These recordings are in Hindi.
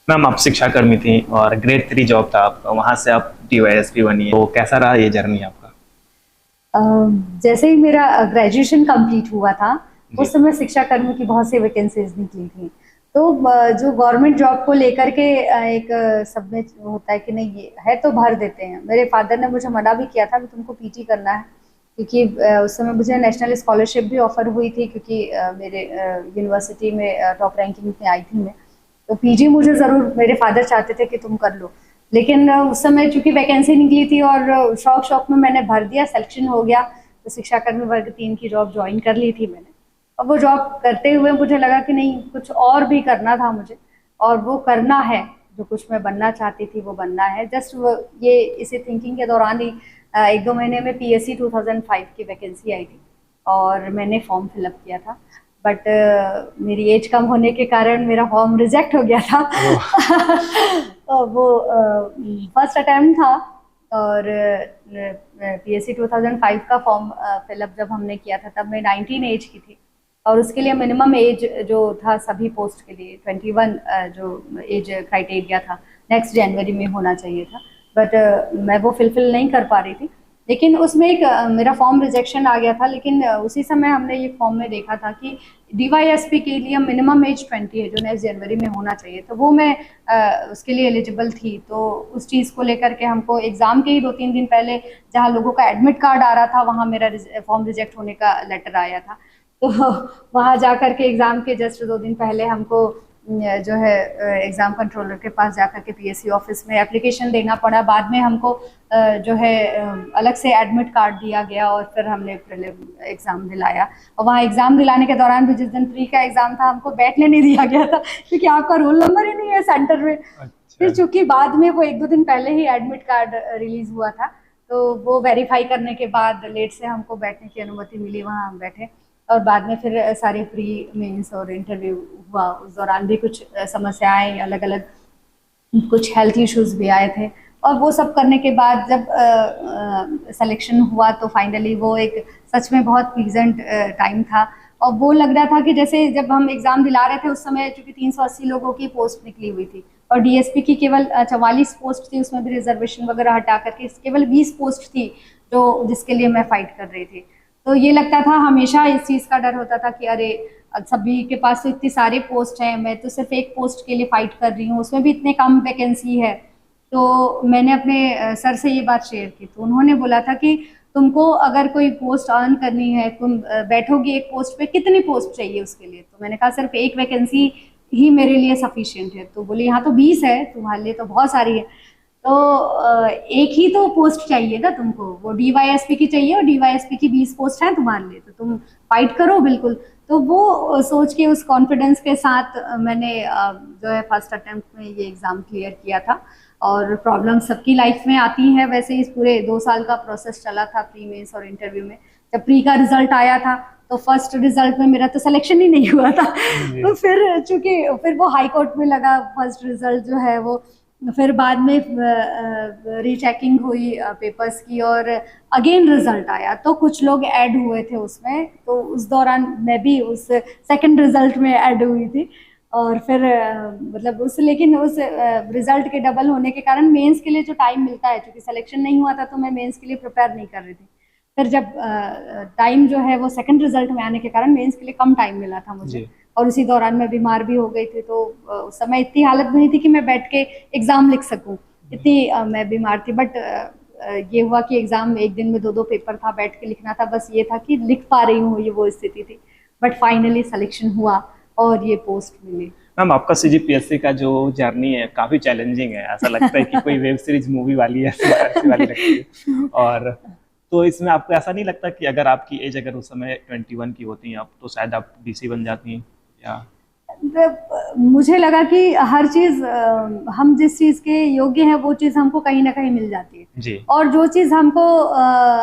मैम आप शिक्षा कर्मी थी और ग्रेड 3 जॉब था आपका, वहां से आप डीवाईएसपी बनी, तो कैसा रहा ये जर्नी आपका? अ, जैसे ही मेरा ग्रेजुएशन कंप्लीट हुआ था, जी। उस समय शिक्षा कर्मी की बहुत सी वैकेंसीज निकली थी। तो जो गवर्नमेंट जॉब को लेकर के एक सब में होता है कि नहीं ये है तो भर देते हैं। मेरे फादर ने मुझे मना भी किया था कि तुमको पीटी करना है, क्योंकि उस समय मुझे नेशनल स्कॉलरशिप भी ऑफर हुई थी, क्योंकि मेरे यूनिवर्सिटी में टॉप रैंकिंग में आई थी मैं। तो पीजी मुझे ज़रूर मेरे फादर चाहते थे कि तुम कर लो, लेकिन उस समय चूंकि वैकेंसी निकली थी और शौक शौक में मैंने भर दिया, सिलेक्शन हो गया। तो शिक्षा कर्मी वर्ग 3 की जॉब ज्वाइन कर ली थी मैंने। और वो जॉब करते हुए मुझे लगा कि नहीं, कुछ और भी करना था मुझे, और वो करना है। जो कुछ मैं बनना चाहती थी वो बनना है। जस्ट वो ये इसी थिंकिंग के दौरान ही 1-2 महीने में पीएससी 2005 की वैकेंसी आई थी और मैंने फॉर्म फिलअप किया था। बट मेरी एज कम होने के कारण मेरा फॉर्म रिजेक्ट हो गया था। ओह। तो वो फर्स्ट अटेम्प्ट था। और पीएससी 2005 का फॉर्म फिलअप जब हमने किया था तब मैं 19 एज की थी। और उसके लिए मिनिमम एज जो था सभी पोस्ट के लिए 21 जो एज क्राइटेरिया था, नेक्स्ट जनवरी में होना चाहिए था। बट मैं वो फुलफिल नहीं कर पा रही थी। लेकिन उसमें एक मेरा फॉर्म रिजेक्शन आ गया था। लेकिन उसी समय हमने ये फॉर्म में देखा था कि डीवाईएसपी के लिए मिनिमम एज 20 है, जो नेक्स्ट जनवरी में होना चाहिए। तो वो मैं उसके लिए एलिजिबल थी। तो उस चीज़ को लेकर के हमको एग्ज़ाम के ही 2-3 दिन पहले, जहाँ लोगों का एडमिट कार्ड आ रहा था, वहाँ मेरा फॉर्म रिजेक्ट होने का लेटर आया था। तो वहाँ जा कर के एग्ज़ाम के जस्ट 2 दिन पहले हमको जो है एग्ज़ाम कंट्रोलर के पास जा कर के पीएससी ऑफिस में एप्लीकेशन देना पड़ा। बाद में हमको जो है अलग से एडमिट कार्ड दिया गया और फिर हमने प्रीलिम एग्ज़ाम दिलाया। और वहाँ एग्ज़ाम दिलाने के दौरान भी, जिस दिन प्री का एग्ज़ाम था, हमको बैठने नहीं दिया गया था, क्योंकि आपका रोल नंबर ही नहीं है सेंटर में। अच्छा। फिर चूंकि बाद में वो 1-2 दिन पहले ही एडमिट कार्ड रिलीज हुआ था, तो वो वेरीफाई करने के बाद लेट से हमको बैठने की अनुमति मिली, वहाँ हम बैठे। और बाद में फिर सारे प्री मेंस और इंटरव्यू हुआ। उस दौरान भी कुछ समस्याएं अलग अलग, कुछ हेल्थ इश्यूज भी आए थे। और वो सब करने के बाद जब सिलेक्शन हुआ तो फाइनली वो एक सच में बहुत प्लीजेंट टाइम था। और वो लग रहा था कि जैसे जब हम एग्ज़ाम दिला रहे थे, उस समय चूंकि 380 लोगों की पोस्ट निकली हुई थी और डीएसपी की केवल 44 पोस्ट थी, उसमें भी रिजर्वेशन वगैरह हटा करके केवल 20 पोस्ट थी जो जिसके लिए मैं फाइट कर रही थी। तो ये लगता था, हमेशा इस चीज़ का डर होता था कि अरे सभी के पास तो इतनी सारे पोस्ट हैं, मैं तो सिर्फ एक पोस्ट के लिए फाइट कर रही हूँ, उसमें भी इतने कम वैकेंसी है। तो मैंने अपने सर से ये बात शेयर की, तो उन्होंने बोला था कि तुमको अगर कोई पोस्ट अर्न करनी है, तुम बैठोगे एक पोस्ट पे, कितनी पोस्ट चाहिए उसके लिए? तो मैंने कहा सिर्फ एक वैकेंसी ही मेरे लिए सफिशिएंट है। तो बोले यहाँ तो 20 है, तुम्हारे लिए तो बहुत सारी है। तो एक ही तो पोस्ट चाहिए ना तुमको, वो डीवाईएसपी की चाहिए, और डीवाईएसपी की 20 पोस्ट है तुम्हारे लिए, तो तुम फाइट करो बिल्कुल। तो वो सोच के, उस कॉन्फिडेंस के साथ मैंने जो है फर्स्ट अटेम्प्ट में ये एग्ज़ाम क्लियर किया था। और प्रॉब्लम सबकी लाइफ में आती है, वैसे इस पूरे 2 साल का प्रोसेस चला था प्री मेंस और इंटरव्यू में। जब प्री का रिजल्ट आया था तो फर्स्ट रिजल्ट में मेरा तो सिलेक्शन ही नहीं हुआ था। जी। तो फिर चूंकि फिर वो हाई कोर्ट में लगा फर्स्ट रिजल्ट जो है वो। फिर बाद में रीचेकिंग हुई पेपर्स की, और अगेन रिजल्ट आया, तो कुछ लोग ऐड हुए थे उसमें। तो उस दौरान मैं भी उस सेकंड रिजल्ट में ऐड हुई थी। और फिर मतलब उस, लेकिन उस रिजल्ट के डबल होने के कारण मेंस के लिए जो टाइम मिलता है, क्योंकि सिलेक्शन नहीं हुआ था तो मैं मेंस के लिए प्रिपेयर नहीं कर रही थी। फिर जब टाइम जो है वो सेकंड रिजल्ट में आने के कारण मेंस के लिए कम टाइम मिला था मुझे। जी। और उसी दौरान मैं बीमार भी हो गई थी, तो उस समय इतनी हालत नहीं थी कि मैं बैठ के एग्ज़ाम लिख सकूं, इतनी मैं बीमार थी। बट ये हुआ कि एग्ज़ाम एक दिन में 2-2 पेपर था, बैठ के लिखना था, बस ये था कि लिख पा रही हूँ, ये वो स्थिति थी। बट फाइनली सिलेक्शन हुआ और ये पोस्ट मिली। मैम आपका सीजीपीएससी का जो जर्नी है काफी चैलेंजिंग है, ऐसा लगता है कि कोई वेब सीरीज मूवी वाली है, ऐसी वाली लगती है। और तो इसमें आपको ऐसा नहीं लगता कि अगर आपकी एज अगर उस समय 21 की होती आप तो शायद आप डीसी बन जाती, या? मुझे लगा कि हर चीज़ हम जिस चीज़ के योग्य हैं वो चीज़ हमको कहीं ना कहीं मिल जाती है। जी। और जो चीज़ हमको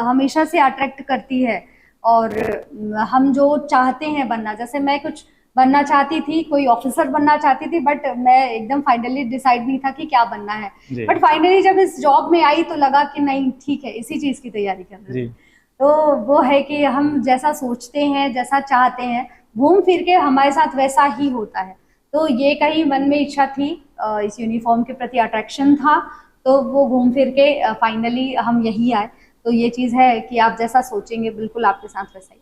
हमेशा से अट्रैक्ट करती है, और हम जो चाहते हैं बनना, जैसे मैं कुछ बनना चाहती थी, कोई ऑफिसर बनना चाहती थी, बट मैं एकदम फाइनली डिसाइड नहीं था कि क्या बनना है। जी। बट फाइनली जब इस जॉब में आई तो लगा कि नहीं, ठीक है, इसी चीज़ की तैयारी कर रहे थे। जी। तो वो है कि हम जैसा सोचते हैं, जैसा चाहते हैं, घूम फिर के हमारे साथ वैसा ही होता है। तो ये कहीं मन में इच्छा थी इस यूनिफॉर्म के प्रति अट्रैक्शन था, तो वो घूम फिर के फाइनली हम यही आए। तो ये चीज़ है कि आप जैसा सोचेंगे बिल्कुल आपके साथ वैसा ही।